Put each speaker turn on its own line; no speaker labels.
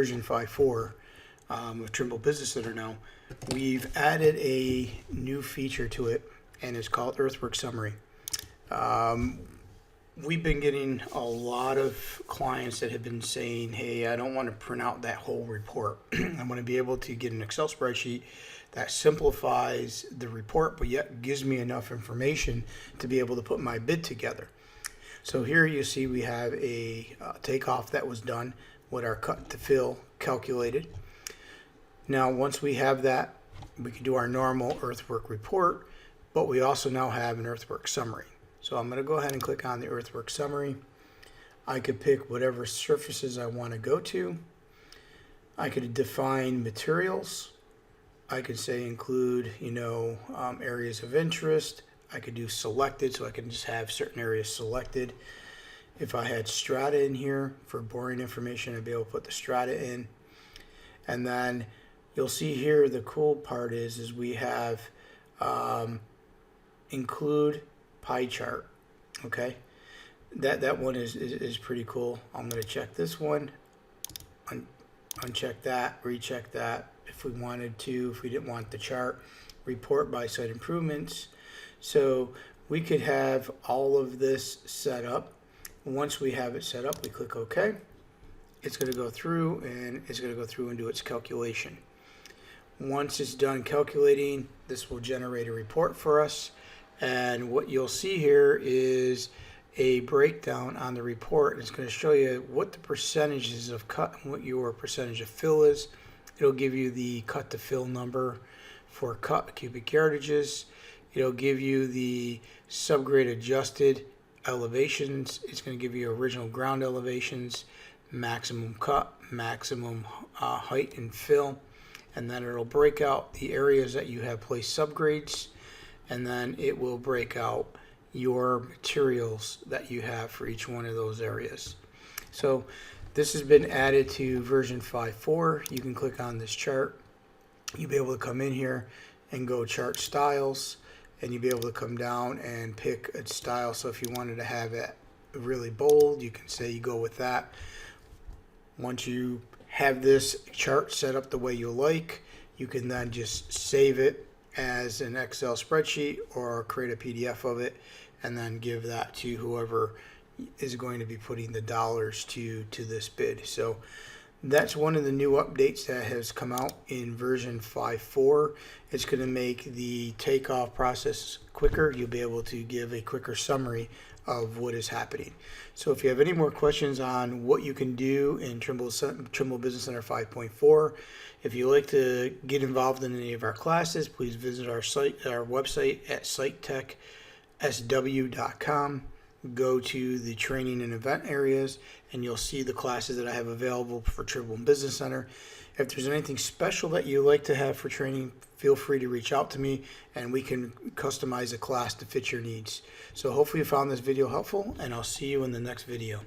version 5.4 of Trimble Business Center now, we've added a new feature to it, and it's called Earthwork Summary. We've been getting a lot of clients that have been saying, hey, I don't want to print out that whole report. I want to be able to get an Excel spreadsheet that simplifies the report, but yet gives me enough information to be able to put my bid together. So here you see we have a takeoff that was done with our cut to fill calculated. Now once we have that, we can do our normal earthwork report, but we also now have an earthwork summary. So I'm going to go ahead and click on the earthwork summary. I could pick whatever surfaces I want to go to. I could define materials. I could say include, areas of interest. I could do selected, so I can just have certain areas selected. If I had strata in here for boring information, I'd be able to put the strata in. And then you'll see here the cool part is we have include pie chart. Okay, that one is pretty cool. I'm going to check this one, uncheck that, recheck that if we wanted to, if we didn't want the chart. Report by site improvements. So we could have all of this set up. Once we have it set up, we click OK. It's going to go through, and it's going to go through and do its calculation. Once it's done calculating, this will generate a report for us. And what you'll see here is a breakdown on the report. It's going to show you what the percentages of cut and what your percentage of fill is. It'll give you the cut to fill number for cut cubic yardages. It'll give you the subgrade adjusted elevations. It's going to give you original ground elevations, maximum cut, maximum height and fill. And then it'll break out the areas that you have placed subgrades. And then it will break out your materials that you have for each one of those areas. So this has been added to version 5.4. You can click on this chart. You'll be able to come in here and go chart styles, and you'll be able to come down and pick a style. So if you wanted to have it really bold, you can say you go with that. Once you have this chart set up the way you like, you can then just save it as an Excel spreadsheet or create a PDF of it and then give that to whoever is going to be putting the dollars to this bid. So that's one of the new updates that has come out in version 5.4. It's going to make the takeoff process quicker. You'll be able to give a quicker summary of what is happening. So if you have any more questions on what you can do in Trimble Business Center 5.4, if you'd like to get involved in any of our classes, please visit our website at sitetechsw.com. Go to the training and event areas, and you'll see the classes that I have available for Trimble Business Center. If there's anything special that you'd like to have for training, feel free to reach out to me, and we can customize a class to fit your needs. So hopefully you found this video helpful, and I'll see you in the next video.